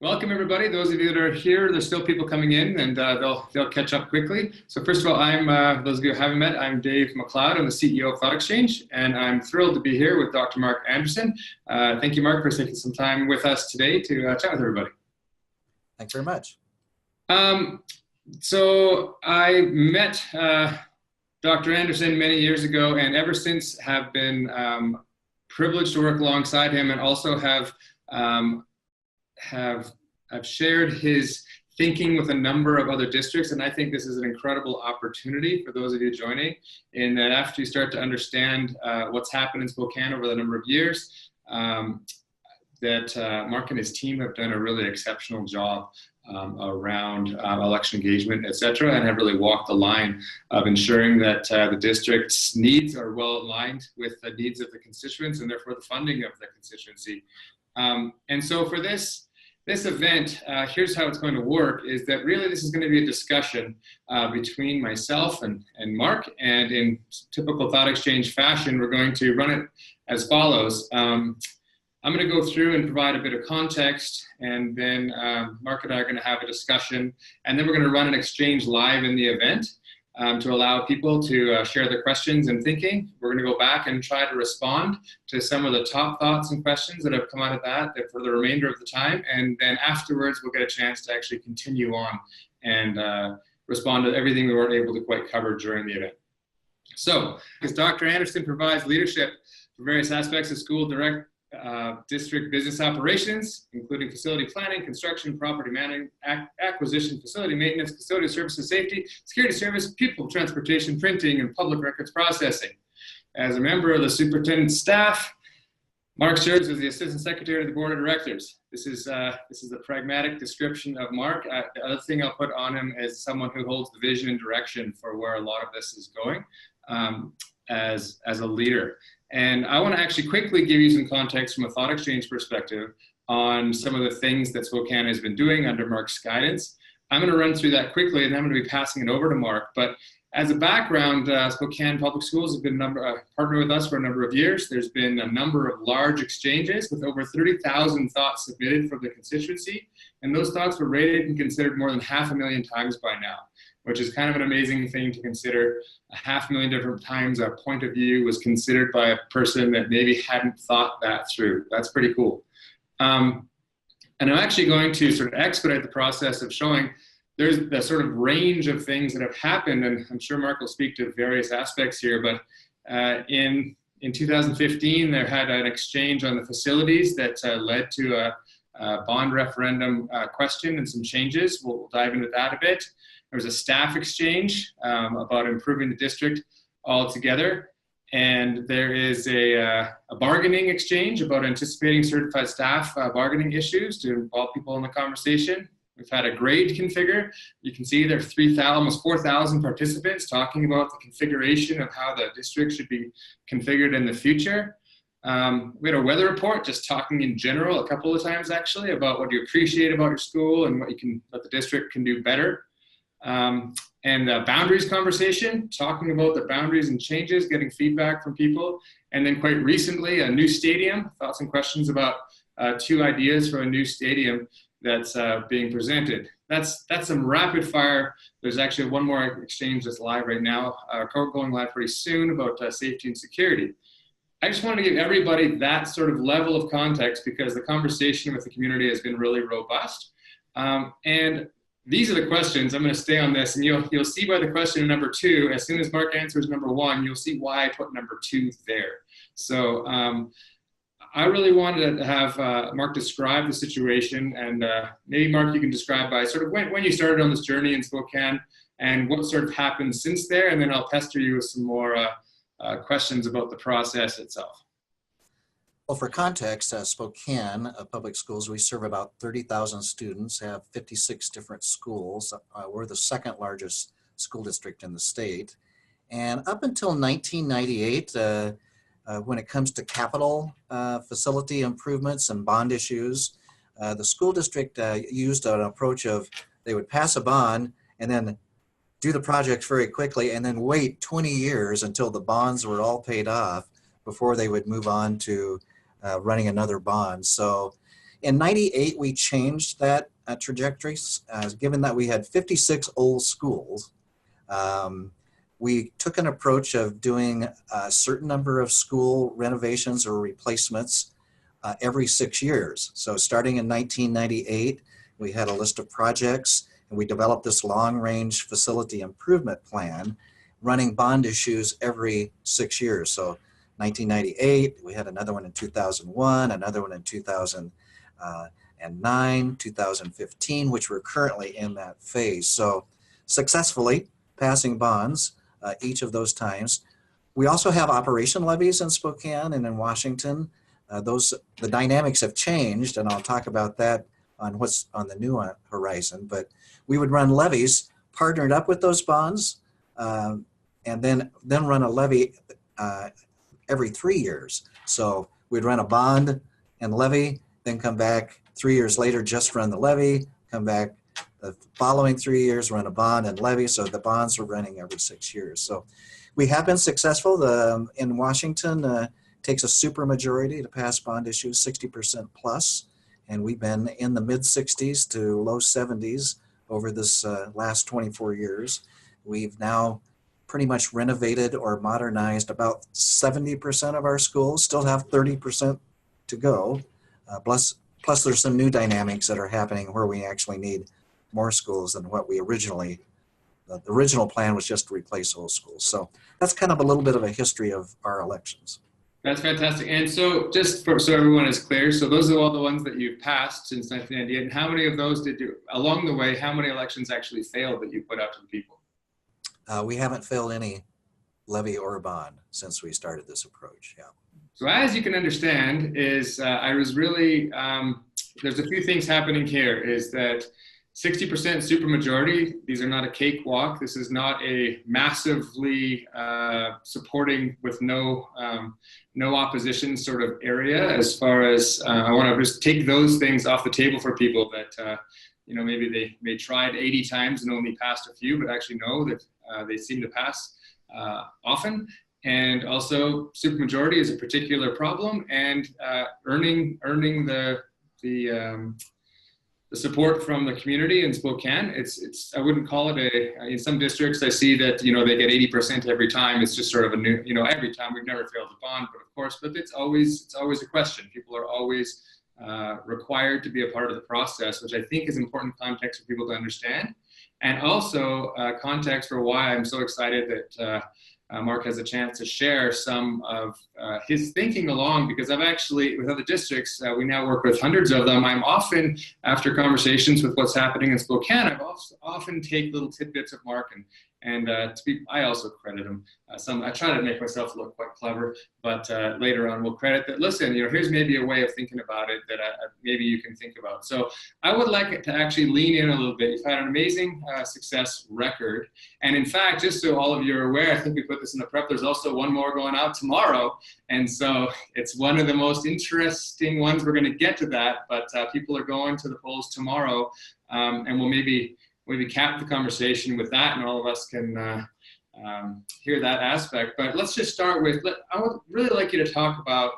Welcome everybody. Those of you that are here, there's still people coming in, and they'll catch up quickly. So first of all, I'm those of you who haven't met, I'm Dave McLeod. I'm the CEO of Thoughtexchange, and I'm thrilled to be here with Dr. Mark Anderson. Thank you, Mark, for taking some time with us today to chat with everybody. Thanks very much. So I met Dr. Anderson many years ago, and ever since have been privileged to work alongside him, and also I've shared his thinking with a number of other districts, and I think this is an incredible opportunity for those of you joining, in that after you start to understand what's happened in Spokane over the number of years, that Mark and his team have done a really exceptional job around election engagement, etc., and have really walked the line of ensuring that the district's needs are well aligned with the needs of the constituents, and therefore the funding of the constituency. And so for this event, here's how it's going to work, is that really this is going to be a discussion between myself and Mark, and in typical Thoughtexchange fashion, we're going to run it as follows. I'm going to go through and provide a bit of context, and then Mark and I are going to have a discussion, and then we're going to run an exchange live in the event to allow people to share their questions and thinking. We're going to go back and try to respond to some of the top thoughts and questions that have come out of that for the remainder of the time, and then afterwards we'll get a chance to actually continue on and respond to everything we weren't able to quite cover during the event. So, because Dr. Anderson provides leadership for various aspects of school district business operations, including facility planning, construction, property management, acquisition, facility maintenance, custodial services, safety, security service, people, transportation, printing, and public records processing. As a member of the superintendent's staff, Mark serves as the assistant secretary of the board of directors. This is a pragmatic description of Mark. The other thing I'll put on him is someone who holds the vision and direction for where a lot of this is going as a leader. And I want to actually quickly give you some context from a Thoughtexchange perspective on some of the things that Spokane has been doing under Mark's guidance. I'm going to run through that quickly, and I'm going to be passing it over to Mark. But as a background, Spokane Public Schools have been a partner with us for a number of years. There's been a number of large exchanges with over 30,000 thoughts submitted from the constituency, and those thoughts were rated and considered more than 500,000 times by now, which is kind of an amazing thing to consider. 500,000 different times a point of view was considered by a person that maybe hadn't thought that through. That's pretty cool. And I'm actually going to sort of expedite the process of showing there's the sort of range of things that have happened, and I'm sure Mark will speak to various aspects here, but in 2015, there had an exchange on the facilities that led to a bond referendum question and some changes. We'll dive into that a bit. There was a staff exchange about improving the district altogether. And there is a bargaining exchange about anticipating certified staff bargaining issues to involve people in the conversation. We've had a grade configure. You can see there are almost 4,000 participants talking about the configuration of how the district should be configured in the future. We had a weather report, just talking in general a couple of times actually about what you appreciate about your school and what the district can do better. And the boundaries conversation, talking about the boundaries and changes, getting feedback from people. And then quite recently, a new stadium, thoughts and questions about 2 ideas for a new stadium that's being presented. That's some rapid fire. There's actually one more exchange that's live right now, going live pretty soon, about safety and security. I just wanted to give everybody that sort of level of context because the conversation with the community has been really robust. And these are the questions. I'm going to stay on this, and you'll see by the question number 2, as soon as Mark answers number 1, you'll see why I put number 2 there. So I really wanted to have Mark describe the situation, and maybe Mark, you can describe by sort of when you started on this journey in Spokane and what sort of happened since there, and then I'll pester you with some more questions about the process itself. Well, for context, Spokane Public Schools, we serve about 30,000 students, have 56 different schools. We're the 2nd largest school district in the state. And up until 1998, when it comes to capital facility improvements and bond issues, the school district used an approach of they would pass a bond and then do the project very quickly and then wait 20 years until the bonds were all paid off before they would move on to running another bond. So In 98, we changed that trajectory, given that we had 56 old schools. We took an approach of doing a certain number of school renovations or replacements every 6 years. So starting in 1998, we had a list of projects, and we developed this long-range facility improvement plan, running bond issues every 6 years. So 1998, we had another one in 2001, another one in 2009, 2015, which we're currently in that phase. So successfully passing bonds each of those times. We also have operation levies in Spokane and in Washington. The dynamics have changed, and I'll talk about that on what's on the new horizon. But we would run levies partnered up with those bonds, and then run a levy every 3 years. So we'd run a bond and levy, then come back 3 years later, just run the levy, come back the following 3 years, run a bond and levy. So the bonds are running every 6 years. So we have been successful. In Washington, takes a super majority to pass bond issues, 60% plus. And we've been in the mid 60s to low 70s over this last 24 years. We've now pretty much renovated or modernized about 70% of our schools, still have 30% to go. Plus there's some new dynamics that are happening where we actually need more schools than what we originally, the original plan was just to replace old schools. So that's kind of a little bit of a history of our elections. That's fantastic. And so just so everyone is clear, so those are all the ones that you've passed since 1998. And how many of those did you, along the way, how many elections actually failed that you put out to the people? We haven't failed any levy or bond since we started this approach, yeah. So as you can understand is I was really, there's a few things happening here is that 60% supermajority, these are not a cakewalk. This is not a massively supporting with no opposition sort of area as far as I want to just take those things off the table for people that, maybe they tried 80 times and only passed a few, but actually know that they seem to pass often. And also supermajority is a particular problem, and earning the support from the community in Spokane. It's I wouldn't call it in some districts I see that, they get 80% every time. It's just sort of a new, every time. We've never failed a bond, but of course, but it's always a question. People are always required to be a part of the process, which I think is important context for people to understand. And also context for why I'm so excited that Mark has a chance to share some of his thinking along, because I've actually, with other districts, we now work with hundreds of them. I'm often, after conversations with what's happening in Spokane, I've often take little tidbits of Mark, and I also credit him. I try to make myself look quite clever, but later on we'll credit that, listen, here's maybe a way of thinking about it that maybe you can think about. So I would like it to actually lean in a little bit. You've had an amazing success record. And in fact, just so all of you are aware, I think we put this in the prep, there's also one more going out tomorrow. And so it's one of the most interesting ones. We're going to get to that, but people are going to the polls tomorrow, and we'll maybe cap the conversation with that, and all of us can hear that aspect. But let's just start with, I would really like you to talk about,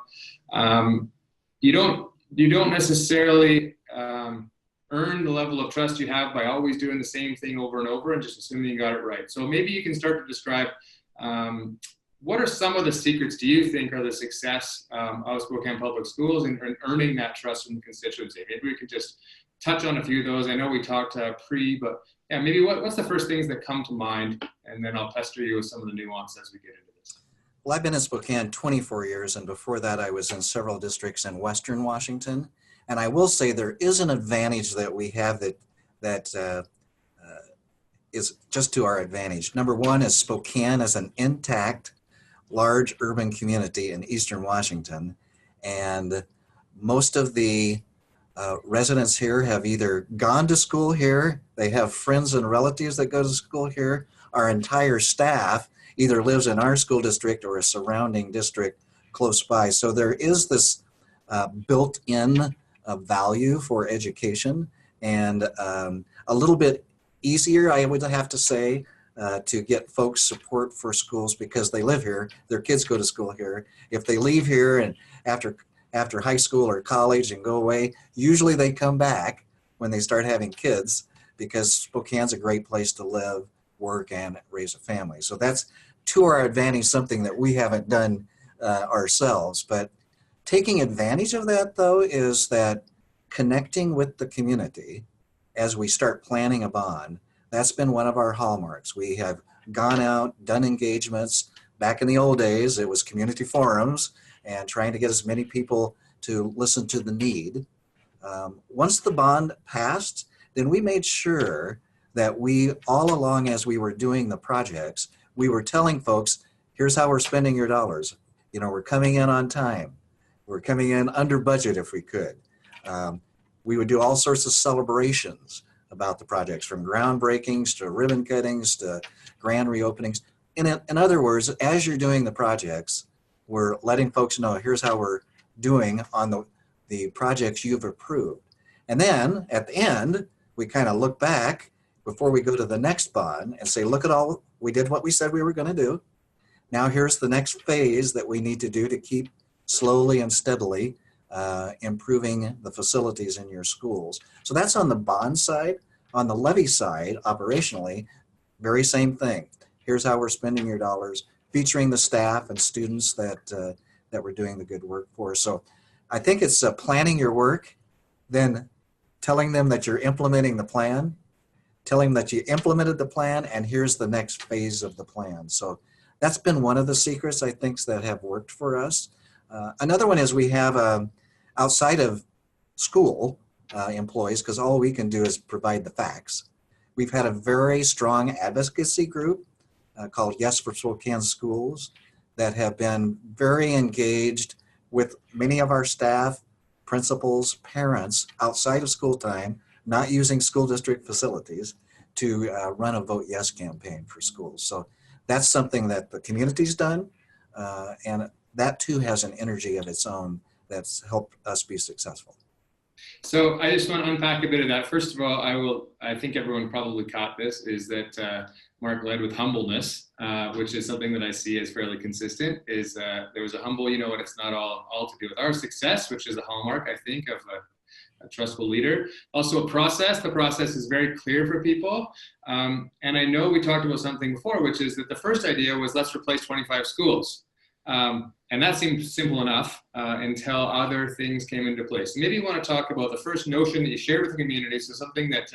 you don't necessarily earn the level of trust you have by always doing the same thing over and over and just assuming you got it right. So maybe you can start to describe what are some of the secrets do you think are the success of Spokane Public Schools in earning that trust from the constituency? Maybe we could just touch on a few of those. I know we talked but yeah, maybe what's the first things that come to mind, and then I'll pester you with some of the nuance as we get into this. Well, I've been in Spokane 24 years, and before that I was in several districts in Western Washington. And I will say there is an advantage that we have that is just to our advantage. Number one is Spokane is an intact, large urban community in Eastern Washington. And most of the residents here have either gone to school here, they have friends and relatives that go to school here. Our entire staff either lives in our school district or a surrounding district close by. So there is this built-in value for education, and a little bit easier, I would have to say, to get folks support for schools because they live here, their kids go to school here. If they leave here and after after high school or college and go away. Usually they come back when they start having kids, because Spokane's a great place to live, work, and raise a family. So that's to our advantage, something that we haven't done ourselves. But taking advantage of that, though, is that connecting with the community as we start planning a bond. That's been one of our hallmarks. We have gone out, done engagements. Back in the old days, it was community forums and trying to get as many people to listen to the need. Once the bond passed, then we made sure that we, all along as we were doing the projects, we were telling folks, here's how we're spending your dollars. You know, we're coming in on time. We're coming in under budget if we could. We would do all sorts of celebrations about the projects, from groundbreakings to ribbon cuttings to grand reopenings. In other words, as you're doing the projects, we're letting folks know, here's how we're doing on the projects you've approved. And then at the end, we kind of look back before we go to the next bond and say, look at all, we did what we said we were going to do. Now here's the next phase that we need to do to keep slowly and steadily improving the facilities in your schools. So that's on the bond side. On the levy side, operationally, very same thing. Here's how we're spending your dollars, featuring the staff and students that we're doing the good work for. So I think it's planning your work, then telling them that you're implementing the plan, telling them that you implemented the plan, and here's the next phase of the plan. So that's been one of the secrets, I think, that have worked for us. Another one is we have outside of school employees, because all we can do is provide the facts. We've had a very strong advocacy group called Yes for Spokane Schools that have been very engaged with many of our staff, principals, parents outside of school time, not using school district facilities, to run a Vote Yes campaign for schools. So that's something that the community's done, and that too has an energy of its own that's helped us be successful. So I just want to unpack a bit of that. First of all, I think everyone probably caught this, is that Mark led with humbleness, which is something that I see as fairly consistent, is there was a humble, and it's not all to do with our success, which is a hallmark, I think, of a trustful leader. Also a process. The process is very clear for people. And I know we talked about something before, which is that the first idea was, let's replace 25 schools. And that seemed simple enough until other things came into place. Maybe you want to talk about the first notion that you shared with the community. So something that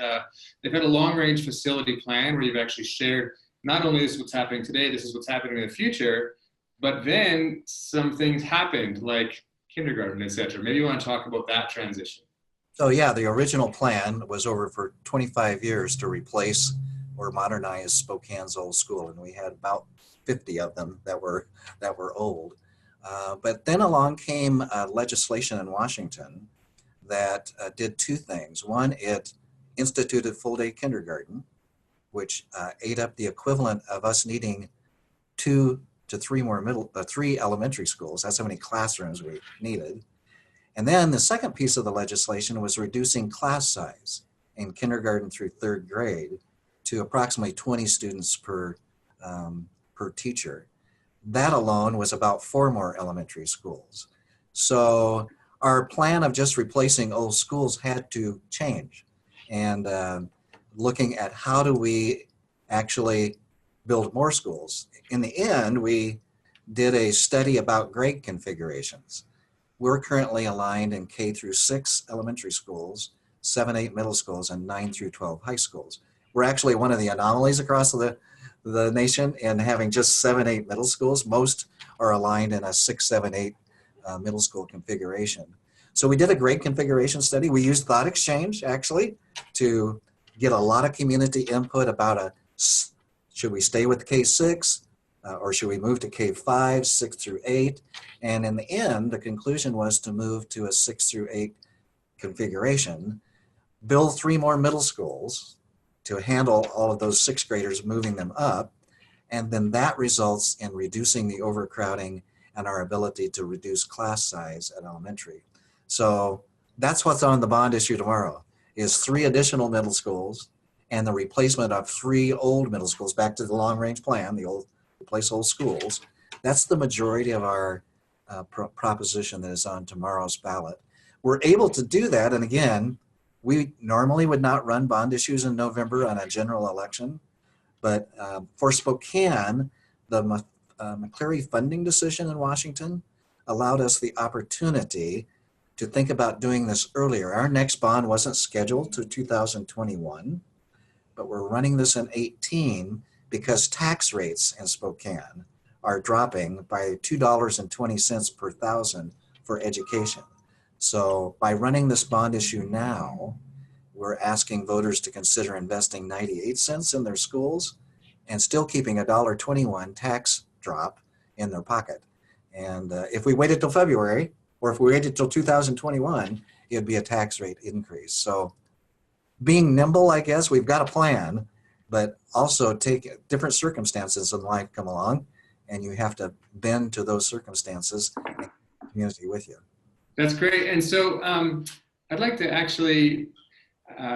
they've had a long-range facility plan where you've actually shared, not only this is what's happening today, this is what's happening in the future, but then some things happened like kindergarten, etc. Maybe you want to talk about that transition. So yeah, the original plan was over for 25 years to replace or modernize Spokane's old school, and we had about 50 of them that were old. But then along came legislation in Washington that did two things. One, it instituted full-day kindergarten, which ate up the equivalent of us needing 2 to 3 more three elementary schools. That's how many classrooms we needed. And then the second piece of the legislation was reducing class size in kindergarten through 3rd grade to approximately 20 students per teacher. That alone was about 4 more elementary schools. So our plan of just replacing old schools had to change, and looking at how do we actually build more schools. In the end, we did a study about grade configurations. We're currently aligned in K through 6 elementary schools, 7-8 middle schools, and 9 through 12 high schools. We're actually one of the anomalies across the nation in having just 7-8 middle schools. Most are aligned in a 6-7-8 middle school configuration. So we did a grade configuration study. We used Thoughtexchange actually to get a lot of community input about should we stay with K6 or should we move to K5, 6 through 8? And in the end, the conclusion was to move to a 6 through 8 configuration, build 3 more middle schools to handle all of those 6th graders, moving them up. And then that results in reducing the overcrowding and our ability to reduce class size at elementary. So that's what's on the bond issue tomorrow, is 3 additional middle schools and the replacement of 3 old middle schools, back to the long range plan, the old replace old schools. That's the majority of our proposition that is on tomorrow's ballot. We're able to do that, and again, we normally would not run bond issues in November on a general election, but for Spokane, the McCleary funding decision in Washington allowed us the opportunity to think about doing this earlier. Our next bond wasn't scheduled to 2021, but we're running this in 18 because tax rates in Spokane are dropping by $2.20 per thousand for education. So by running this bond issue now, we're asking voters to consider investing 98 cents in their schools and still keeping a $1.21 tax drop in their pocket. And if we waited till February, or if we waited till 2021, it'd be a tax rate increase. So being nimble, I guess, we've got a plan, but also take different circumstances in life come along, and you have to bend to those circumstances and keep the community with you. That's great. And so I'd like to actually,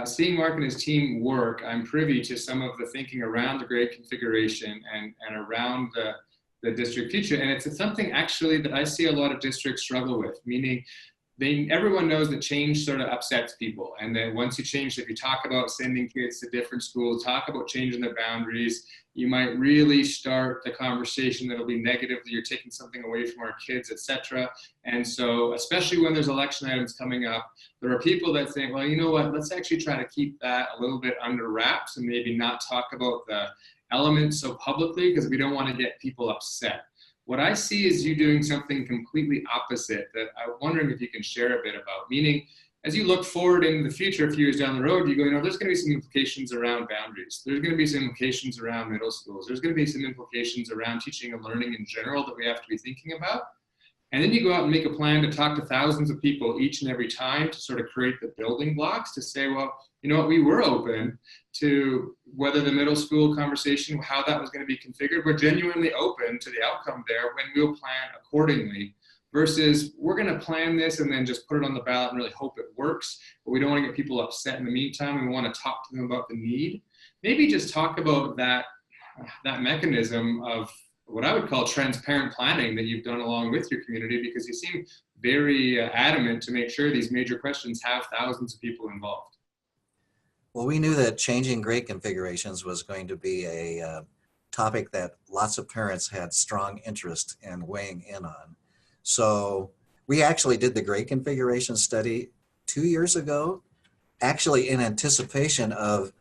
seeing Mark and his team work, I'm privy to some of the thinking around the grade configuration and around the district future. And it's something actually that I see a lot of districts struggle with, meaning everyone knows that change sort of upsets people. And then once you change, if you talk about sending kids to different schools, talk about changing their boundaries, you might really start the conversation that'll be negative, that you're taking something away from our kids, etc. And so, especially when there's election items coming up, there are people that think, well, you know what, let's actually try to keep that a little bit under wraps and maybe not talk about the elements so publicly because we don't want to get people upset. What I see is you doing something completely opposite that I'm wondering if you can share a bit about, meaning as you look forward in the future, a few years down the road, you go, you know, there's going to be some implications around boundaries. There's going to be some implications around middle schools. There's going to be some implications around teaching and learning in general that we have to be thinking about. And then you go out and make a plan to talk to thousands of people each and every time to sort of create the building blocks to say, well, you know what, we were open to whether the middle school conversation, how that was going to be configured. We're genuinely open to the outcome there when we'll plan accordingly versus we're going to plan this and then just put it on the ballot and really hope it works. But we don't want to get people upset in the meantime. We want to talk to them about the need. Maybe just talk about that mechanism of what I would call transparent planning that you've done along with your community, because you seem very adamant to make sure these major questions have thousands of people involved. Well, we knew that changing grade configurations was going to be a topic that lots of parents had strong interest in weighing in on. So we actually did the grade configuration study 2 years ago, actually in anticipation of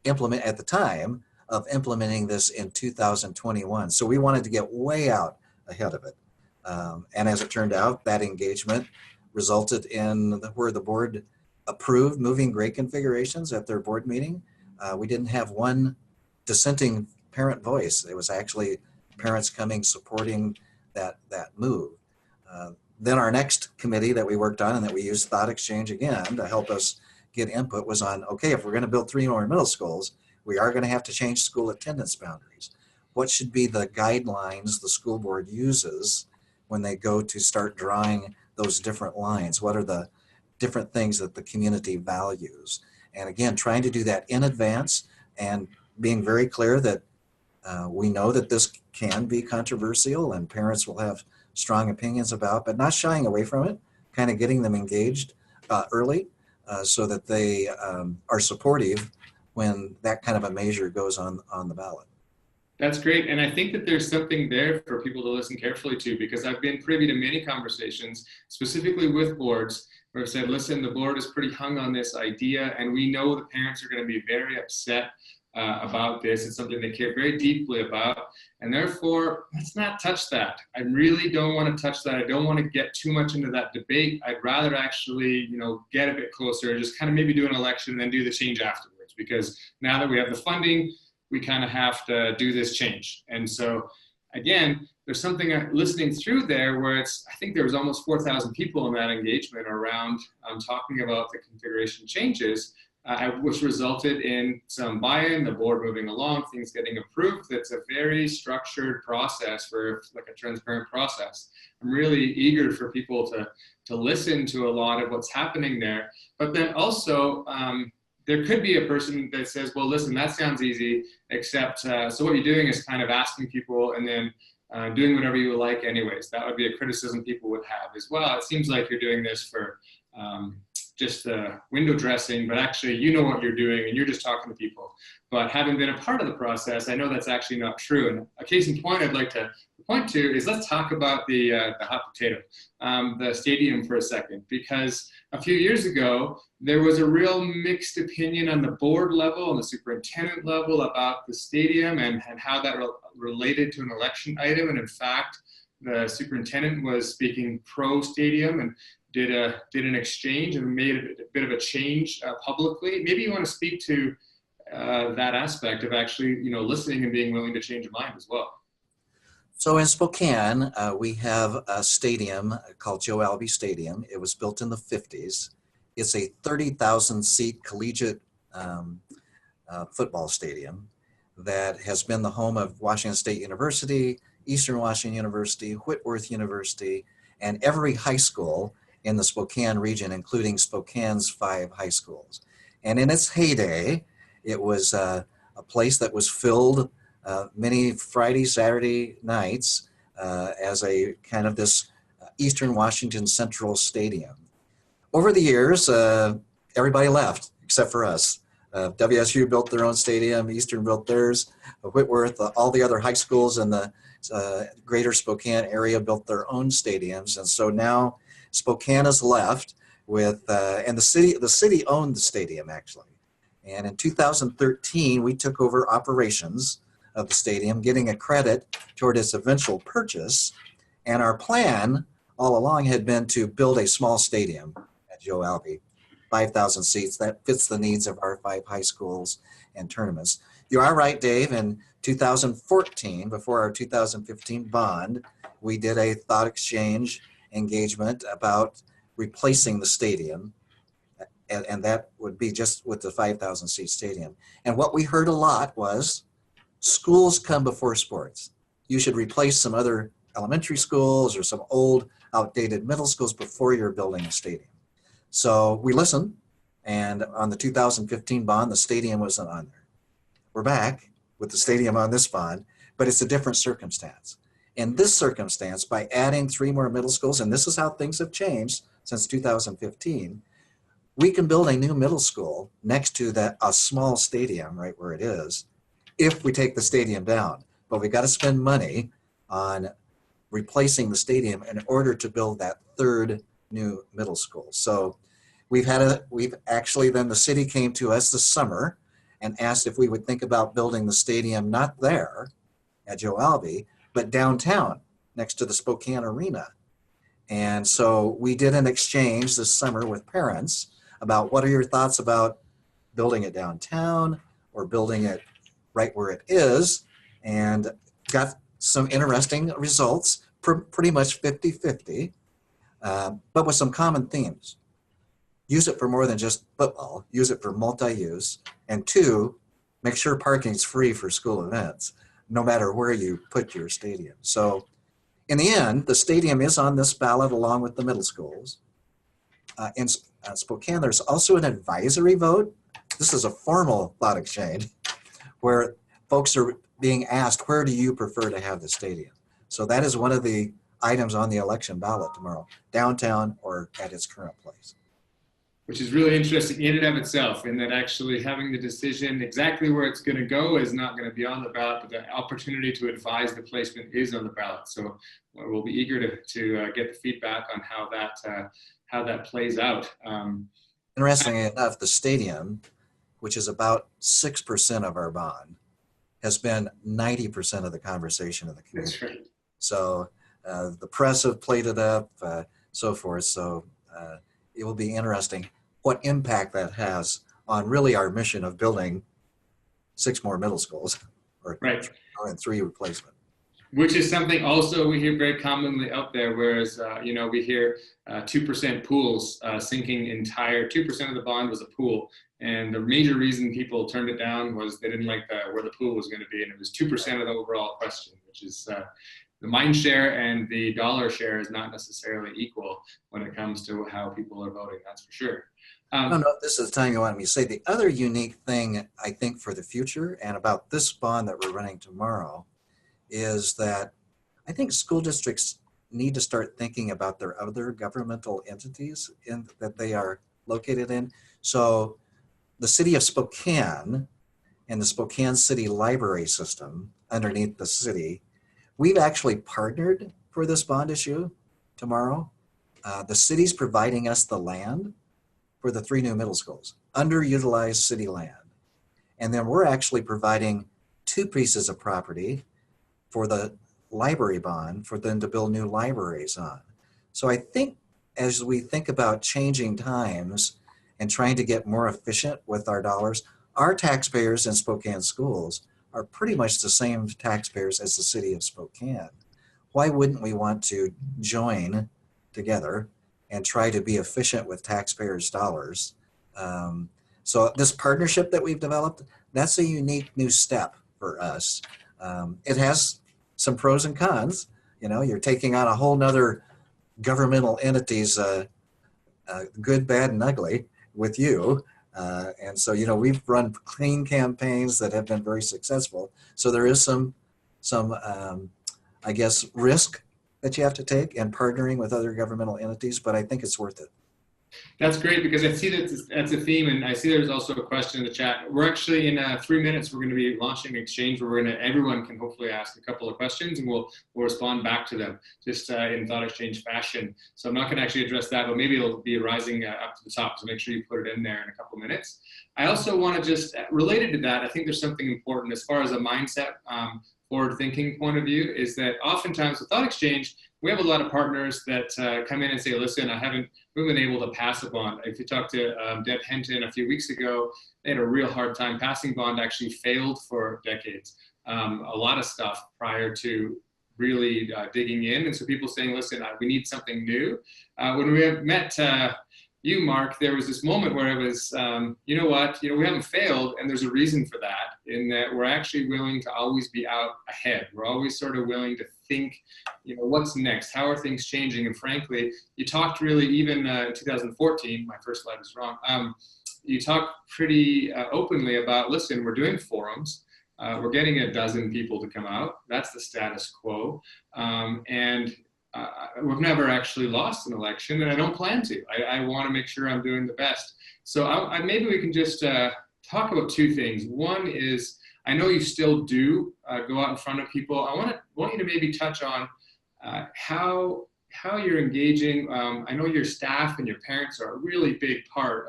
at the time of implementing this in 2021. So we wanted to get way out ahead of it. And as it turned out, that engagement resulted in where the board approved moving grade configurations at their board meeting. We didn't have one dissenting parent voice. It was actually parents coming, supporting that move. Then our next committee that we worked on and that we used Thoughtexchange again to help us get input was on, okay, if we're going to build 3 more middle schools, we are going to have to change school attendance boundaries. What should be the guidelines the school board uses when they go to start drawing those different lines? What are the different things that the community values? And again, trying to do that in advance and being very clear that we know that this can be controversial and parents will have strong opinions about, but not shying away from it, kind of getting them engaged early so that they are supportive when that kind of a measure goes on the ballot. That's great. And I think that there's something there for people to listen carefully to, because I've been privy to many conversations, specifically with boards, where I've said, listen, the board is pretty hung on this idea, and we know the parents are going to be very upset about this. It's something they care very deeply about, and therefore, let's not touch that. I really don't want to touch that. I don't want to get too much into that debate. I'd rather actually, get a bit closer, just kind of maybe do an election and then do the change afterwards, because now that we have the funding, we kind of have to do this change. And so, again, there's something listening through there where I think there was almost 4,000 people in that engagement around talking about the configuration changes, which resulted in some buy-in, the board moving along, things getting approved. It's a very structured process for like a transparent process. I'm really eager for people to listen to a lot of what's happening there. But then also, there could be a person that says, well, listen, that sounds easy, except, so what you're doing is kind of asking people and then doing whatever you like anyways. That would be a criticism people would have as well. It seems like you're doing this for just window dressing, but actually you know what you're doing and you're just talking to people. But having been a part of the process, I know that's actually not true. And a case in point I'd like to point to is, let's talk about the hot potato, the stadium for a second, because a few years ago, there was a real mixed opinion on the board level and the superintendent level about the stadium and how that related to an election item. And in fact, the superintendent was speaking pro stadium and did an exchange and made a bit of a change publicly. Maybe you want to speak to that aspect of actually, listening and being willing to change your mind as well. So in Spokane, we have a stadium called Joe Albi Stadium. It was built in the 50s. It's a 30,000 seat collegiate football stadium that has been the home of Washington State University, Eastern Washington University, Whitworth University, and every high school in the Spokane region, including Spokane's 5 high schools. And in its heyday, it was a place that was filled many Friday, Saturday nights as a kind of this Eastern Washington Central Stadium. Over the years, everybody left except for us. WSU built their own stadium, Eastern built theirs, Whitworth, all the other high schools in the greater Spokane area built their own stadiums. And so now Spokane is left with, and the city owned the stadium actually. And in 2013, we took over operations of the stadium, getting a credit toward its eventual purchase. And our plan all along had been to build a small stadium at Joe Albi, 5,000 seats. That fits the needs of our 5 high schools and tournaments. You are right, Dave. In 2014, before our 2015 bond, we did a Thoughtexchange engagement about replacing the stadium. And that would be just with the 5,000 seat stadium. And what we heard a lot was, schools come before sports. You should replace some other elementary schools or some old, outdated middle schools before you're building a stadium. So we listened, and on the 2015 bond, the stadium wasn't on there. We're back with the stadium on this bond, but it's a different circumstance. In this circumstance, by adding 3 more middle schools, and this is how things have changed since 2015, we can build a new middle school next to a small stadium right where it is, if we take the stadium down. But we got to spend money on replacing the stadium in order to build that 3rd new middle school. So we've actually, then the city came to us this summer and asked if we would think about building the stadium not there at Joe Albi, but downtown next to the Spokane Arena. And so we did an exchange this summer with parents about, what are your thoughts about building it downtown or building it right where it is, and got some interesting results, pretty much 50-50, but with some common themes. Use it for more than just football, use it for multi-use, and 2, make sure parking's free for school events, no matter where you put your stadium. So in the end, the stadium is on this ballot along with the middle schools. In Spokane, there's also an advisory vote. This is a formal thought exchange where folks are being asked, where do you prefer to have the stadium? So that is one of the items on the election ballot tomorrow, downtown or at its current place. Which is really interesting in and of itself, in that actually having the decision exactly where it's going to go is not going to be on the ballot, but the opportunity to advise the placement is on the ballot. So we'll be eager to get the feedback on how that plays out. Interestingly enough, the stadium, which is about 6% of our bond, has been 90% of the conversation of the community. That's right. So the press have played it up, so forth. So it will be interesting what impact that has on really our mission of building 6 more middle schools, or right, and 3 replacement. Which is something also we hear very commonly out there, whereas, we hear 2% pools sinking 2% of the bond was a pool. And the major reason people turned it down was they didn't like where the pool was going to be. And it was 2% of the overall question, which is the mind share and the dollar share is not necessarily equal when it comes to how people are voting, that's for sure. I don't know if this is the time you want me to say. The other unique thing, I think, for the future and about this bond that we're running tomorrow is that I think school districts need to start thinking about their other governmental entities that they are located in. So the city of Spokane and the Spokane City Library System underneath the city, we've actually partnered for this bond issue tomorrow. The city's providing us the land for the 3 new middle schools, underutilized city land. And then we're actually providing 2 pieces of property for the library bond for them to build new libraries on. So I think as we think about changing times and trying to get more efficient with our dollars, our taxpayers in Spokane schools are pretty much the same taxpayers as the city of Spokane. Why wouldn't we want to join together and try to be efficient with taxpayers' dollars? So this partnership that we've developed, that's a unique new step for us. It has some pros and cons. You know, you're taking on a whole nother governmental entities, good, bad, and ugly with you. And so, you know, we've run clean campaigns that have been very successful. So there is some I guess, risk that you have to take in partnering with other governmental entities, but I think it's worth it. That's great, because I see that that's a theme, and I see there's also a question in the chat. We're actually in 3 minutes, we're going to be launching an exchange where everyone can hopefully ask a couple of questions, and we'll respond back to them just in thought exchange fashion. So I'm not going to actually address that, but maybe it'll be rising up to the top. So make sure you put it in there in a couple of minutes. I also want to just, related to that, I think there's something important as far as a mindset, forward-thinking point of view, is that oftentimes with Thought Exchange, we have a lot of partners that come in and say, listen, we haven't been able to pass a bond. If you talk to Deb Henton a few weeks ago, they had a real hard time passing bond, actually failed for decades. A lot of stuff prior to really digging in. And so people saying, listen, we need something new. When we met you, Mark, there was this moment where it was, you know what, we haven't failed, and there's a reason for that, in that we're actually willing to always be out ahead. We're always sort of willing to think, what's next? How are things changing? And frankly, you talked really, even in 2014, my first slide is wrong, you talked pretty openly about, listen, we're doing forums. We're getting 12 people to come out. That's the status quo. And we've never actually lost an election, and I don't plan to. I want to make sure I'm doing the best. So maybe we can just talk about 2 things. One is, I know you still do go out in front of people. I want you to maybe touch on how you're engaging. I know your staff and your parents are a really big part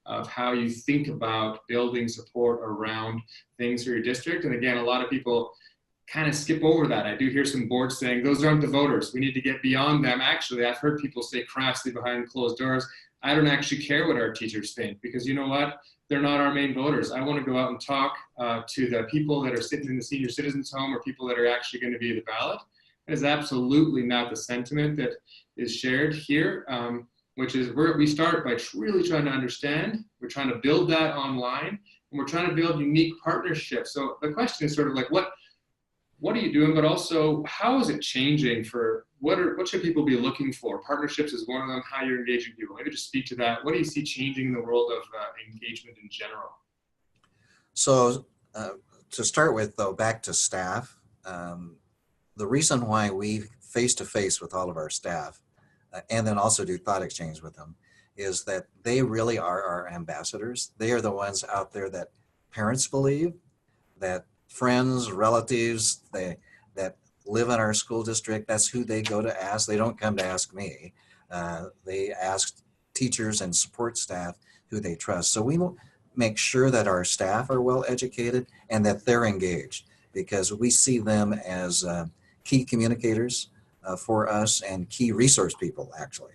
of how you think about building support around things for your district. And again, a lot of people kind of skip over that. I do hear some boards saying, those aren't the voters. We need to get beyond them. Actually, I've heard people say crassly behind closed doors, I don't actually care what our teachers think, because you know what? They're not our main voters. I want to go out and talk to the people that are sitting in the senior citizens home, or people that are actually going to be the ballot. That is absolutely not the sentiment that is shared here, which is we start by really trying to understand. We're trying to build that online, and we're trying to build unique partnerships. So the question is sort of like, what are you doing, but also how is it changing for what should people be looking for? Partnerships is one of them, how you're engaging people. Maybe just speak to that. What do you see changing in the world of engagement in general? So to start with, though, back to staff, the reason why we face-to-face with all of our staff and then also do Thought Exchange with them is that they really are our ambassadors. They are the ones out there that parents believe, that friends, relatives, that live in our school district, that's who they go to ask. They don't come to ask me. They ask teachers and support staff who they trust. So we make sure that our staff are well educated and that they're engaged, because we see them as key communicators for us and key resource people, actually.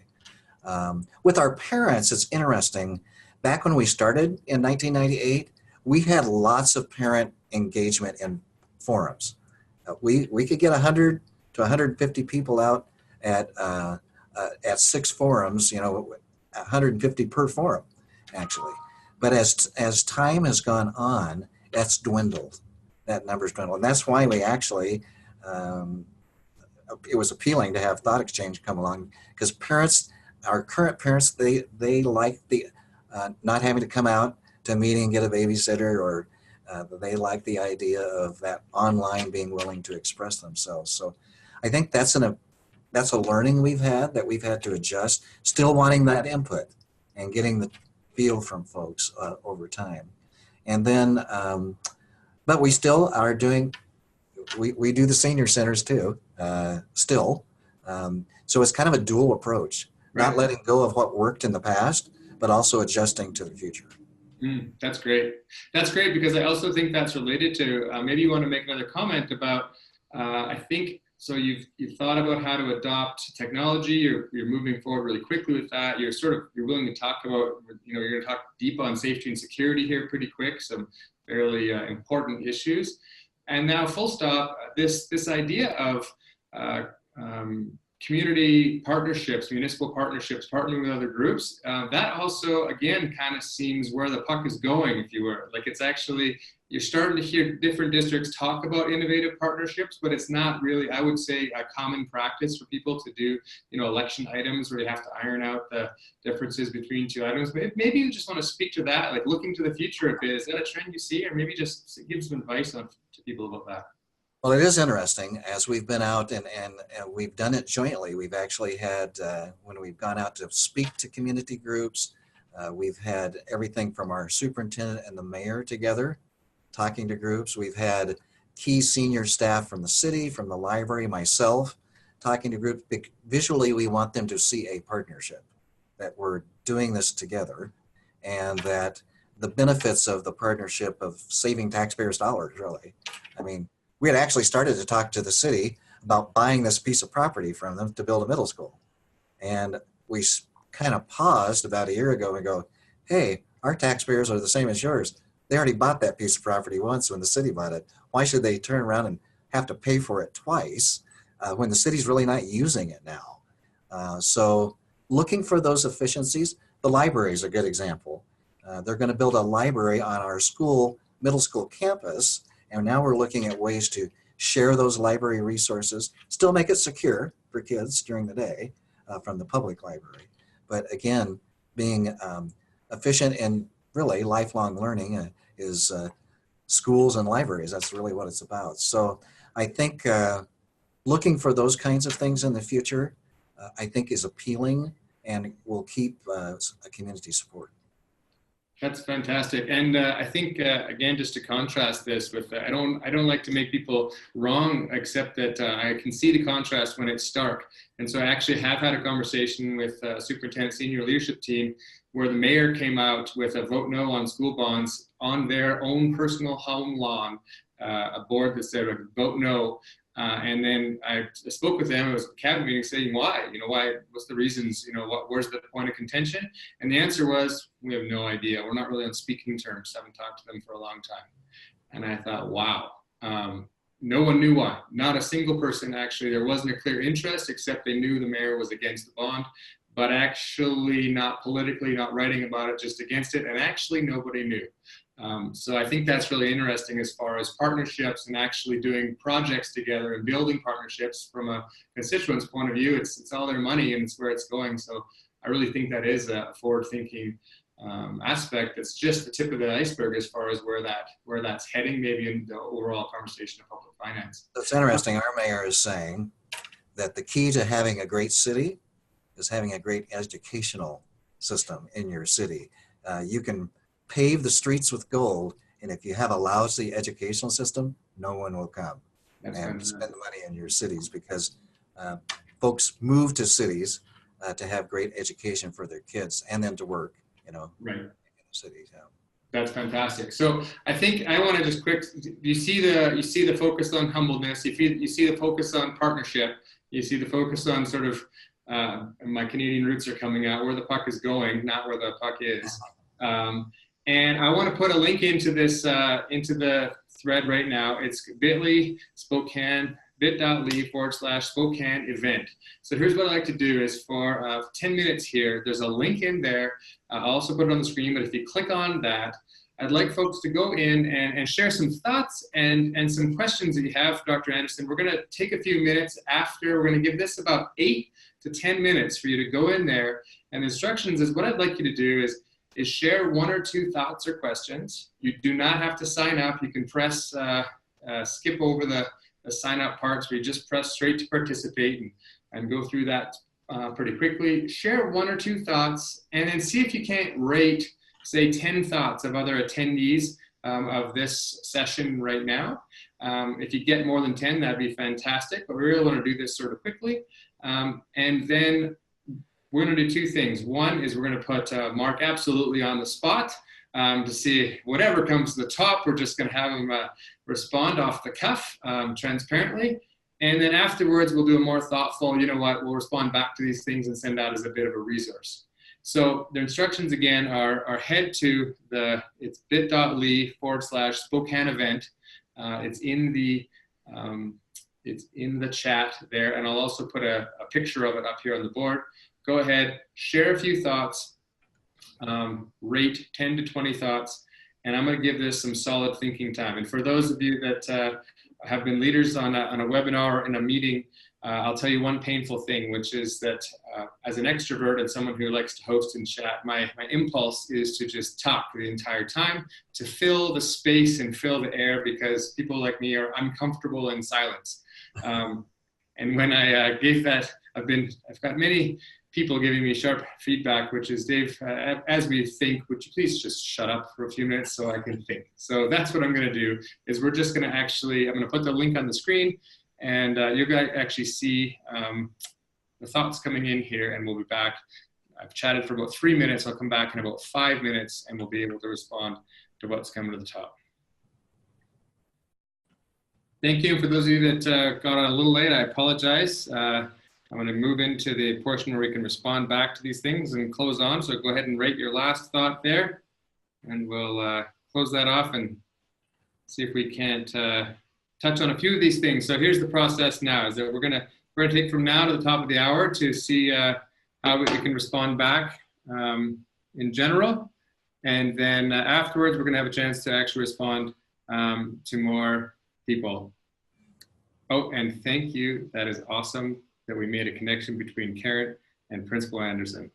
With our parents, it's interesting. Back when we started in 1998, we had lots of parent engagement in forums. We could get 100 to 150 people out at 6 forums, 150 per forum, actually. But as time has gone on, that's dwindled. That number's dwindled. And that's why we actually, it was appealing to have Thought Exchange come along, because parents, our current parents, they like the not having to come out to a meeting, get a babysitter, or they like the idea of that online being willing to express themselves. So I think that's a learning we've had to adjust, still wanting that input and getting the feel from folks over time. And then, but we still are doing, we do the senior centers too, still. So it's kind of a dual approach, Right. not letting go of what worked in the past, but also adjusting to the future. That's great. That's great, because I also think that's related to, maybe you want to make another comment about, I think, so you've thought about how to adopt technology, you're moving forward really quickly with that, you're willing to talk about, you're going to talk deep on safety and security here pretty quick, some fairly important issues. And now, full stop, this idea of community partnerships, municipal partnerships, partnering with other groups, that also, again, kind of seems where the puck is going, if you were. Like, it's actually, you're starting to hear different districts talk about innovative partnerships, but it's not really, I would say, a common practice for people to do, election items where you have to iron out the differences between two items. But maybe you just want to speak to that, like looking to the future a bit. Is that a trend you see, or maybe just give some advice to people about that? Well, it is interesting as we've been out and we've done it jointly. We've actually had, when we've gone out to speak to community groups, we've had everything from our superintendent and the mayor together talking to groups. We've had key senior staff from the city, from the library, myself, talking to groups. Visually, we want them to see a partnership, that we're doing this together, and that the benefits of the partnership of saving taxpayers' dollars, really. I mean, we had actually started to talk to the city about buying this piece of property from them to build a middle school. And we kind of paused about a year ago and go, hey, our taxpayers are the same as yours. They already bought that piece of property once when the city bought it. Why should they turn around and have to pay for it twice when the city's really not using it now? So looking for those efficiencies, the library is a good example. They're going to build a library on our middle school campus. And now we're looking at ways to share those library resources, still make it secure for kids during the day from the public library. But again, being efficient in really lifelong learning is schools and libraries. That's really what it's about. So I think looking for those kinds of things in the future, I think is appealing and will keep a community support. That's fantastic, and I think again, just to contrast this with, I don't like to make people wrong, except that I can see the contrast when it's stark. And so I actually have had a conversation with superintendent senior leadership team where the mayor came out with a vote no on school bonds on their own personal home lawn, a board that said vote no. And then I spoke with them. It was a cabinet meeting, saying why, why, what's the reasons, where's the point of contention? And the answer was, we have no idea. We're not really on speaking terms. Haven't talked to them for a long time. And I thought, wow, no one knew why. Not a single person, actually. There wasn't a clear interest, except they knew the mayor was against the bond, but actually not politically, not writing about it, just against it. And actually nobody knew. So I think that's really interesting as far as partnerships and actually doing projects together and building partnerships from a constituent's point of view. It's all their money and it's where it's going. So I really think that is a forward-thinking aspect. That's just the tip of the iceberg as far as where that's heading, maybe in the overall conversation of public finance. That's interesting. Our mayor is saying that the key to having a great city is having a great educational system in your city. You can pave the streets with gold, and if you have a lousy educational system, no one will come and spend the money in your cities, because folks move to cities to have great education for their kids and then to work, right, in the cities. Yeah. That's fantastic. So I think I want to just you see the focus on humbleness, you see the focus on partnership, you see the focus on sort of my Canadian roots are coming out, where the puck is going, not where the puck is. And I want to put a link into this, into the thread right now. It's bit.ly Spokane, bit.ly/Spokane event. So here's what I like to do is for 10 minutes here, there's a link in there. I'll also put it on the screen, but if you click on that, I'd like folks to go in and share some thoughts and some questions that you have for Dr. Anderson. We're going to take a few minutes after. We're going to give this about 8 to 10 minutes for you to go in there. And the instructions is what I'd like you to do is share 1 or 2 thoughts or questions. You do not have to sign up. You can press skip over the sign up parts where you just press straight to participate and go through that pretty quickly. Share 1 or 2 thoughts, and then see if you can't rate, say, 10 thoughts of other attendees of this session right now. If you get more than 10, that'd be fantastic, but we really want to do this sort of quickly. And then we're going to do 2 things. One is we're going to put Mark absolutely on the spot to see whatever comes to the top. We're just going to have him respond off the cuff transparently. And then afterwards, we'll do a more thoughtful, you know what, we'll respond back to these things and send out as a bit of a resource. So the instructions again are head to it's bit.ly/Spokane event. It's in the chat there, and I'll also put a picture of it up here on the board. Go ahead, share a few thoughts, rate 10 to 20 thoughts, and I'm going to give this some solid thinking time. And for those of you that have been leaders on a webinar or in a meeting, I'll tell you one painful thing, which is that as an extrovert and someone who likes to host and chat, my impulse is to just talk the entire time, to fill the space and fill the air, because people like me are uncomfortable in silence. And when I gave that, I've got many people giving me sharp feedback, which is, Dave, as we think, would you please just shut up for a few minutes so I can think? So that's what I'm going to do, is we're just going to I'm going to put the link on the screen, and you're going to actually see the thoughts coming in here, and we'll be back. I've chatted for about 3 minutes. I'll come back in about 5 minutes, and we'll be able to respond to what's coming to the top. Thank you. For those of you that got on a little late, I apologize. I'm going to move into the portion where we can respond back to these things and close on. So go ahead and rate your last thought there, and we'll close that off and see if we can't touch on a few of these things. So here's the process now, is that we're going to take from now to the top of the hour to see how we can respond back in general. And then afterwards, we're going to have a chance to actually respond to more people. Oh, and thank you. That is awesome that we made a connection between Karen and Principal Anderson.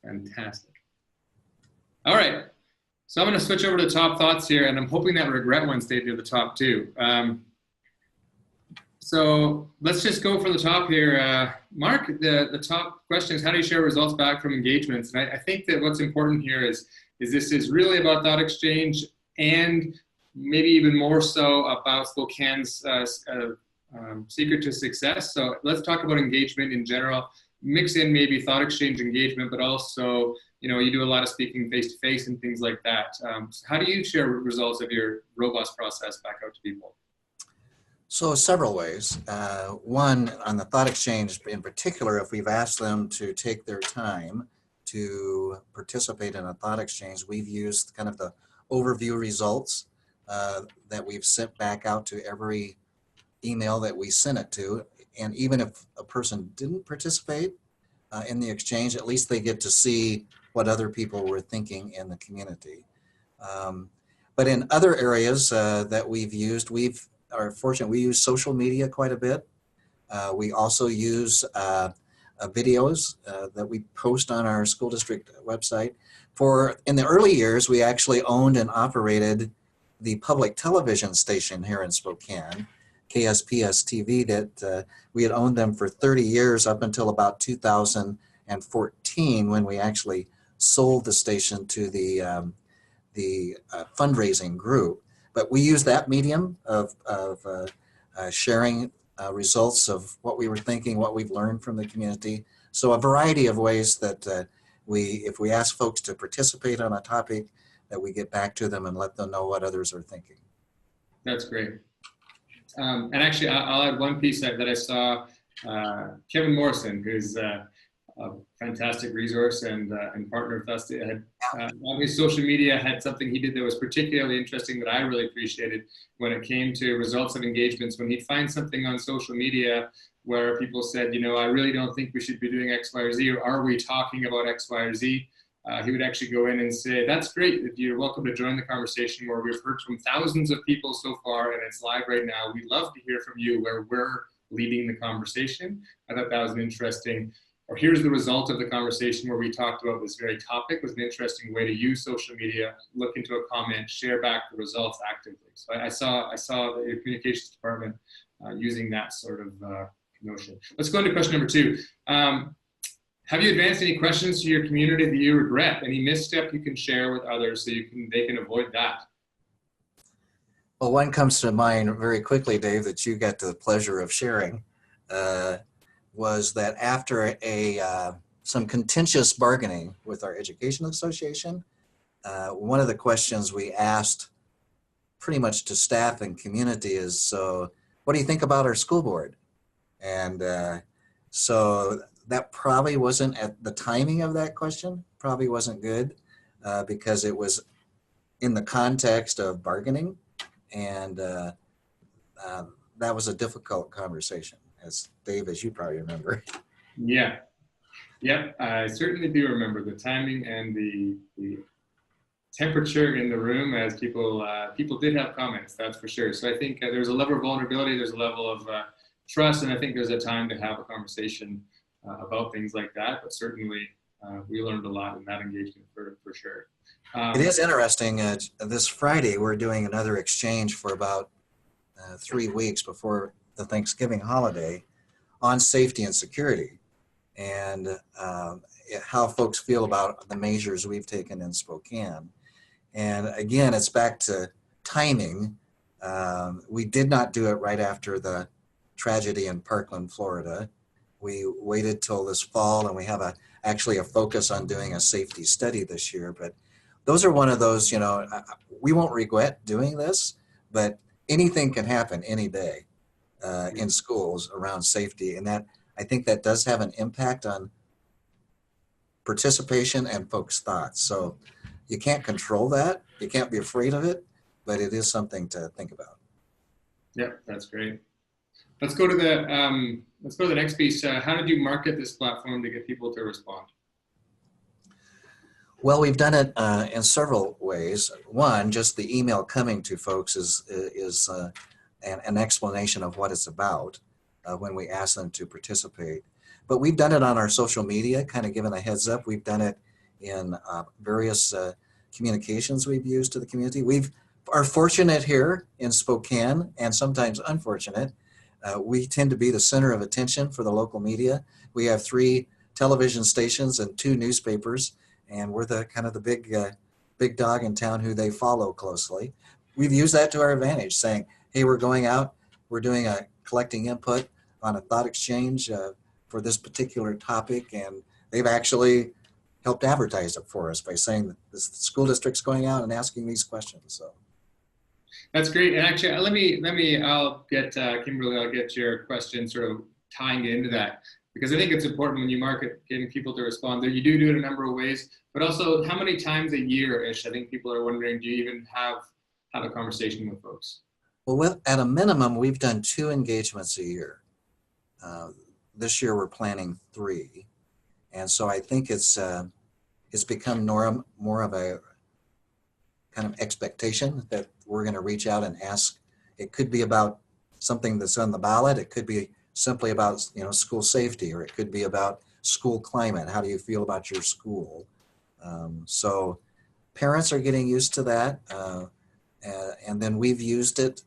Fantastic. All right. So I'm going to switch over to the top thoughts here, and I'm hoping that regret one stayed near the top too. So let's just go from the top here. Mark, the top question is, how do you share results back from engagements? And I think that what's important here is this is really about Thoughtexchange, and maybe even more so about Spokane's secret to success. So let's talk about engagement in general. Mix in maybe Thoughtexchange engagement, but also, you know, you do a lot of speaking face-to-face and things like that. So how do you share results of your robust process back out to people? So several ways. One, on the Thoughtexchange in particular, if we've asked them to take their time to participate in a Thoughtexchange, we've used kind of the overview results that we've sent back out to every email that we sent it to. And even if a person didn't participate in the exchange, at least they get to see what other people were thinking in the community. But in other areas that we've used, are fortunate, we use social media quite a bit. We also use videos that we post on our school district website. In the early years, we actually owned and operated the public television station here in Spokane, KSPS TV, that we had owned them for 30 years up until about 2014, when we actually sold the station to the fundraising group. But we use that medium of sharing results of what we were thinking, what we've learned from the community. So a variety of ways that if we ask folks to participate on a topic, that we get back to them and let them know what others are thinking. That's great. And actually, I'll add one piece that I saw. Kevin Morrison, who's a fantastic resource and partner with us, on his social media had something he did that was particularly interesting that I really appreciated when it came to results of engagements. When he'd find something on social media where people said, you know, I really don't think we should be doing X, Y, or Z, or are we talking about X, Y, or Z? He would actually go in and say, that's great, you're welcome to join the conversation where we've heard from thousands of people so far and it's live right now. We'd love to hear from you where we're leading the conversation. I thought that was an interesting or here's the result of the conversation where we talked about this very topic, was an interesting way to use social media, look into a comment, share back the results actively. So I saw the communications department using that sort of notion. Let's go into question number 2. Have you advanced any questions to your community that you regret? Any misstep you can share with others so they can avoid that? Well, one comes to mind very quickly, Dave, that you got the pleasure of sharing, was that after some contentious bargaining with our education association, one of the questions we asked pretty much to staff and community is, so what do you think about our school board? And so that probably wasn't, at the timing of that question, probably wasn't good because it was in the context of bargaining. And that was a difficult conversation, as Dave, as you probably remember. Yeah. Yep. I certainly do remember the timing and the temperature in the room as people did have comments, that's for sure. So I think there's a level of vulnerability, there's a level of trust, and I think there's a time to have a conversation about things like that. But certainly we learned a lot in that engagement for sure. It is interesting. This Friday, we're doing another exchange for about 3 weeks before the Thanksgiving holiday on safety and security, and how folks feel about the measures we've taken in Spokane. And again, it's back to timing. We did not do it right after the tragedy in Parkland, Florida. We waited till this fall, and we have actually a focus on doing a safety study this year. But those are one of those, we won't regret doing this, but anything can happen any day in schools around safety. And that, I think that does have an impact on participation and folks' thoughts. So you can't control that. You can't be afraid of it, but it is something to think about. Yep, that's great. Let's go to the next piece. How did you market this platform to get people to respond? Well, we've done it in several ways. One, just the email coming to folks is an explanation of what it's about when we ask them to participate. But we've done it on our social media, kind of given a heads up. We've done it in various communications we've used to the community. We are fortunate here in Spokane, and sometimes unfortunate. We tend to be the center of attention for the local media. We have 3 television stations and 2 newspapers, and we're the kind of the big dog in town who they follow closely. We've used that to our advantage, saying, hey, we're going out, we're doing collecting input on a thought exchange for this particular topic, and they've actually helped advertise it for us by saying that the school district's going out and asking these questions. So that's great. And actually, I'll get Kimberly, I'll get your question sort of tying into that, because I think it's important when you market getting people to respond. You do it a number of ways, but also how many times a year-ish, I think people are wondering, do you even have a conversation with folks? Well, at a minimum, we've done 2 engagements a year. This year we're planning 3. And so I think it's become more of a kind of expectation that we're going to reach out and ask. It could be about something that's on the ballot. It could be simply about school safety, or it could be about school climate. How do you feel about your school? So parents are getting used to that, and then we've used it.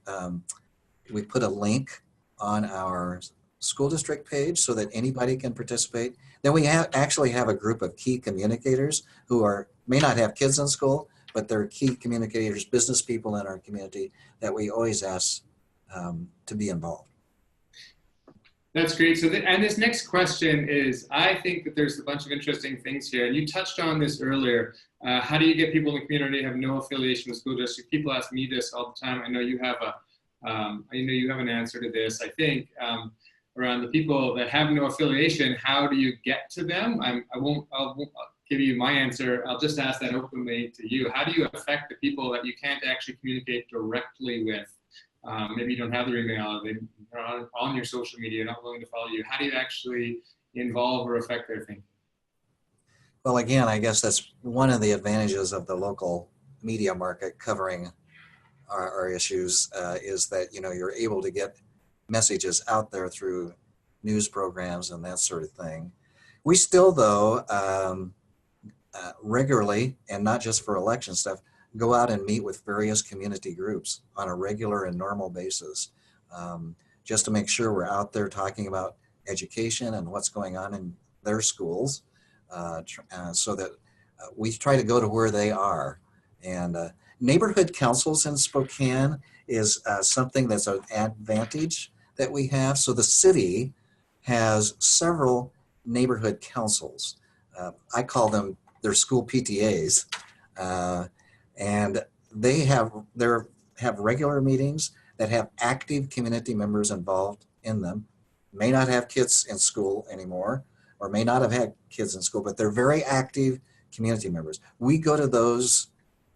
We put a link on our school district page so that anybody can participate. Then we actually have a group of key communicators who may not have kids in school, but they're key communicators, business people in our community that we always ask to be involved. That's great. So, and this next question is, I think that there's a bunch of interesting things here, and you touched on this earlier. How do you get people in the community who have no affiliation with school district? People ask me this all the time. I know you have an answer to this. I think around the people that have no affiliation, how do you get to them? I'll give you my answer. I'll just ask that openly to you. How do you affect the people that you can't actually communicate directly with? Maybe you don't have their email, they're on your social media, not willing to follow you. How do you actually involve or affect their thinking? Well, again, I guess that's one of the advantages of the local media market covering our issues is that, you're able to get messages out there through news programs and that sort of thing. We still, though, regularly, and not just for election stuff, go out and meet with various community groups on a regular and normal basis, just to make sure we're out there talking about education and what's going on in their schools, so that we try to go to where they are. And neighborhood councils in Spokane is something that's an advantage that we have. So the city has several neighborhood councils. I call them their school PTAs, and they have regular meetings that have active community members involved in them. May not have kids in school anymore, or may not have had kids in school, but they're very active community members. We go to those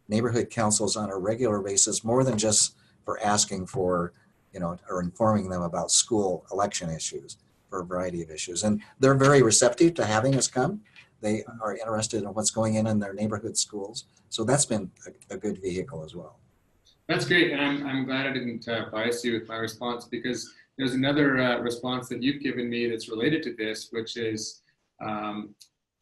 neighborhood councils on a regular basis, more than just for asking for, or informing them about school election issues, for a variety of issues. And they're very receptive to having us come. They are interested in what's going in their neighborhood schools. So that's been a good vehicle as well. That's great. And I'm glad I didn't bias you with my response, because there's another response that you've given me that's related to this, which is I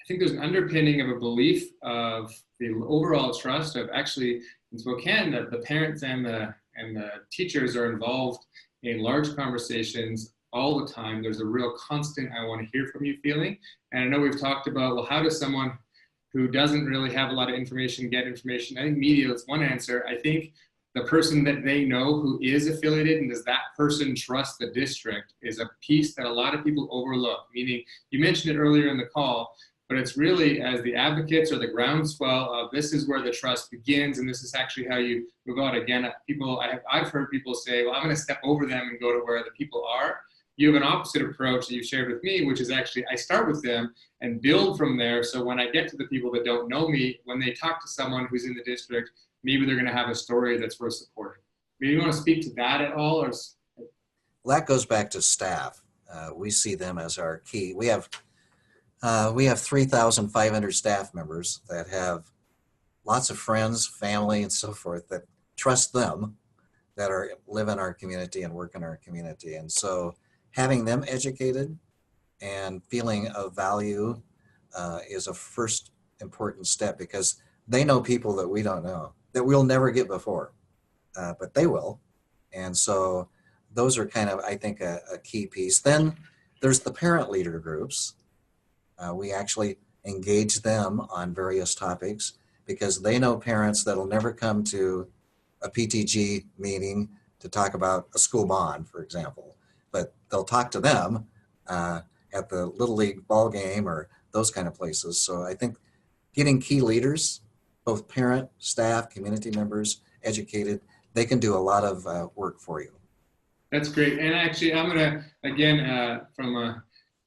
think there's an underpinning of a belief of the overall trust of, actually in Spokane, that the parents and the teachers are involved in large conversations all the time. There's a real constant "I want to hear from you" feeling. And I know we've talked about, well, how does someone who doesn't really have a lot of information get information? I think media is one answer. I think the person that they know who is affiliated, and does that person trust the district, is a piece that a lot of people overlook. Meaning, you mentioned it earlier in the call, but it's really as the advocates or the groundswell of, this is where the trust begins, and this is actually how you move on. Again, I've heard people say, well, I'm going to step over them and go to where the people are. You have an opposite approach that you've shared with me, which is actually, I start with them and build from there. So when I get to the people that don't know me, when they talk to someone who's in the district, maybe they're going to have a story that's worth supporting. Maybe you want to speak to that at all? Or? Well, that goes back to staff. We see them as our key. We have 3,500 staff members that have lots of friends, family, and so forth that trust them, that live in our community and work in our community. And so having them educated and feeling of value is a first important step, because they know people that we don't know, that we'll never get before, but they will. And so those are kind of, I think, a key piece. Then there's the parent leader groups. We actually engage them on various topics, because they know parents that'll never come to a PTG meeting to talk about a school bond, for example, but they'll talk to them at the Little League ball game or those kind of places. So I think getting key leaders, both parent, staff, community members, educated, they can do a lot of work for you. That's great. And actually, I'm going to, again, from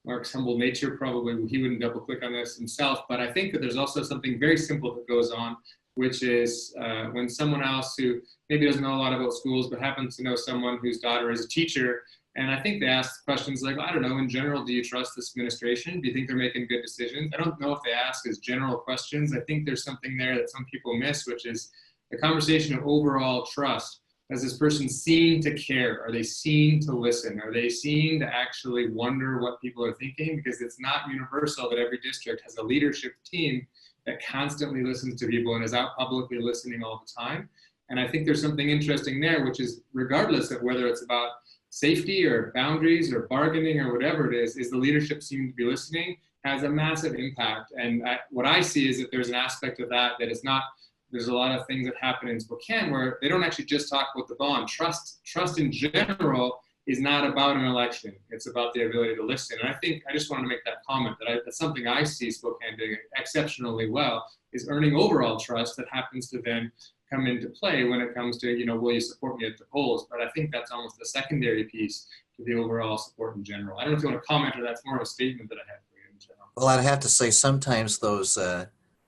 Mark's humble nature, probably he wouldn't double click on this himself, but I think that there's also something very simple that goes on, which is when someone else who maybe doesn't know a lot about schools, but happens to know someone whose daughter is a teacher, and I think they ask questions like, I don't know, in general, do you trust this administration? Do you think they're making good decisions? I don't know if they ask as general questions. I think there's something there that some people miss, which is the conversation of overall trust. Has this person seen to care? Are they seen to listen? Are they seen to actually wonder what people are thinking? Because it's not universal that every district has a leadership team that constantly listens to people and is out publicly listening all the time. And I think there's something interesting there, which is, regardless of whether it's about safety or boundaries or bargaining or whatever it is the leadership seeming to be listening has a massive impact. And what I see is that there's an aspect of that is not, there's a lot of things that happen in Spokane where they don't actually just talk about the bond. Trust in general is not about an election. It's about the ability to listen. And I just wanted to make that comment that that's something I see Spokane doing exceptionally well, is earning overall trust that happens to then come into play when it comes to, will you support me at the polls? But I think that's almost a secondary piece to the overall support in general. I don't know if you want to comment, or that's more of a statement that I have for you in general. Well, I'd have to say sometimes those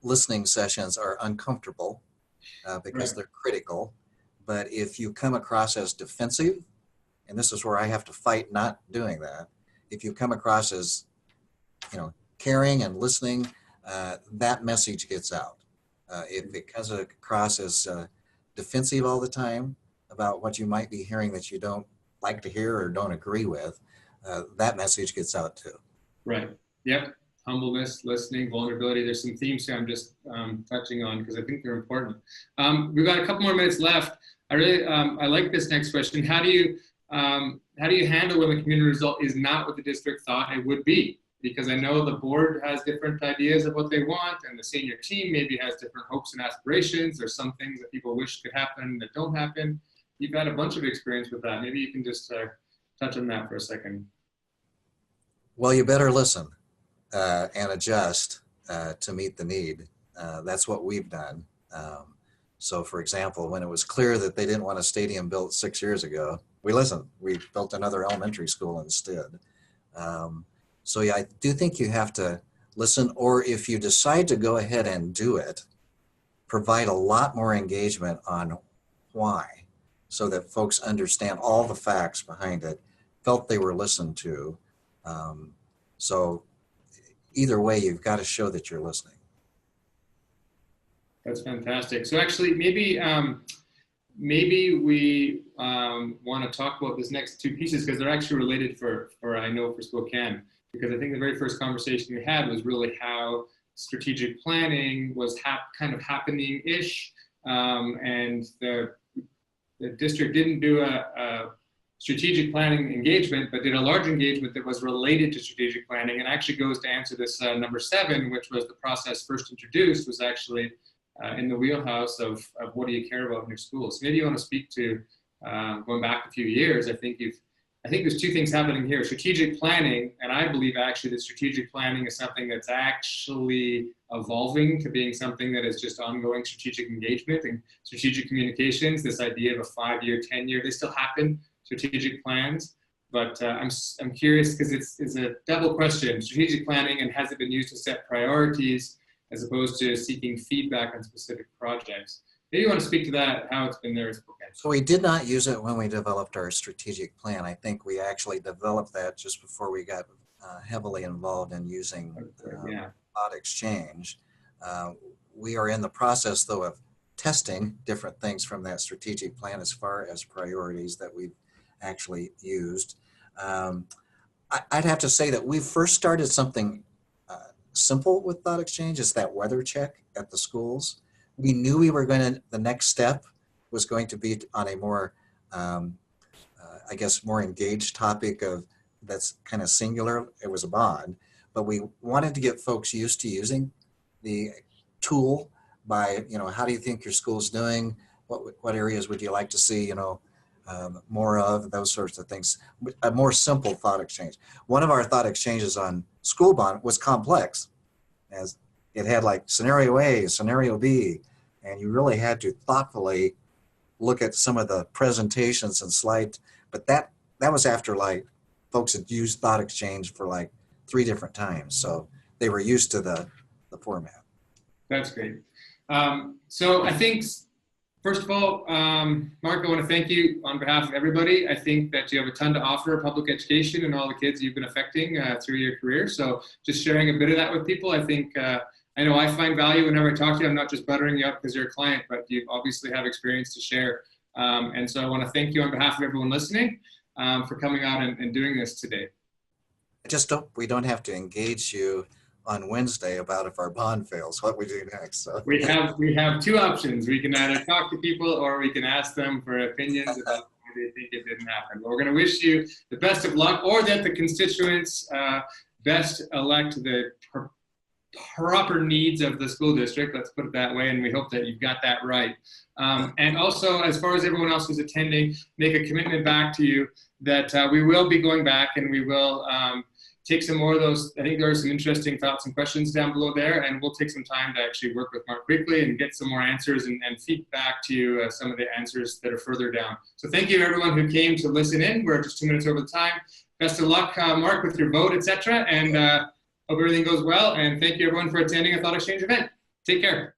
listening sessions are uncomfortable because they're critical. But if you come across as defensive, and this is where I have to fight not doing that, if you come across as, caring and listening, that message gets out. If it comes across as defensive all the time about what you might be hearing that you don't like to hear or don't agree with, that message gets out too. Right. Yep. humbleness, listening, vulnerability. There's some themes here I'm just touching on because I think they're important. We've got a couple more minutes left. I like this next question. How do you handle when the community result is not what the district thought it would be? Because I know the board has different ideas of what they want, and the senior team maybe has different hopes and aspirations. There's some things that people wish could happen that don't happen. You've had a bunch of experience with that. Maybe you can just touch on that for a second. Well, you better listen and adjust to meet the need. That's what we've done. So for example, when it was clear that they didn't want a stadium built 6 years ago, we listened. We built another elementary school instead. So yeah, I do think you have to listen, or if you decide to go ahead and do it, provide a lot more engagement on why, so that folks understand all the facts behind it, felt they were listened to. So either way, you've got to show that you're listening. That's fantastic. So actually, maybe we want to talk about this next two pieces because they're actually related for I know for Spokane, because I think the very first conversation we had was really how strategic planning was kind of happening-ish, and the district didn't do a strategic planning engagement, but did a large engagement that was related to strategic planning, and actually goes to answer this number 7, which was the process first introduced, was actually in the wheelhouse of what do you care about in your schools. So maybe you want to speak to going back a few years. I think there's two things happening here: strategic planning, and I believe actually that strategic planning is something that's actually evolving to being something that is just ongoing strategic engagement and strategic communications. This idea of a 5-year, 10-year, they still happen, strategic plans. But I'm curious because it's a double question: strategic planning, and has it been used to set priorities as opposed to seeking feedback on specific projects? Maybe you want to speak to that, how it's been there in Spokane. So we did not use it when we developed our strategic plan. I think we actually developed that just before we got heavily involved in using Thoughtexchange. We are in the process, though, of testing different things from that strategic plan as far as priorities that we've actually used. I'd have to say that we first started something simple with Thoughtexchange, is that weather check at the schools. We knew we were the next step was going to be on a more, I guess, more engaged topic of that's kind of singular. It was a bond, but we wanted to get folks used to using the tool by, how do you think your school's doing? What areas would you like to see, more of, those sorts of things. A more simple thought exchange. One of our thought exchanges on school bond was complex, as it had like scenario A, scenario B, and you really had to thoughtfully look at some of the presentations and slides. But that was after like folks had used Thoughtexchange for like 3 different times, so they were used to the format. That's great. So I think, first of all, Mark, I want to thank you on behalf of everybody. I think that you have a ton to offer public education and all the kids you've been affecting through your career. So just sharing a bit of that with people, I think, I know I find value whenever I talk to you. I'm not just buttering you up because you're a client, but you obviously have experience to share. And so I want to thank you on behalf of everyone listening for coming out and doing this today. We don't have to engage you on Wednesday about if our bond fails, what we do next. So. We have 2 options. We can either talk to people or we can ask them for opinions about why they think it didn't happen. But we're going to wish you the best of luck, or that the constituents best elect the proper needs of the school district, let's put it that way, and we hope that you've got that right. And also, as far as everyone else who's attending, make a commitment back to you that we will be going back and we will take some more of those. I think there are some interesting thoughts and questions down below there, and we'll take some time to actually work with Mark quickly and get some more answers and feedback to you some of the answers that are further down. So thank you everyone who came to listen in. We're just 2 minutes over the time. Best of luck, Mark, with your vote, etc. And hope everything goes well. And thank you everyone for attending a Thoughtexchange event. Take care.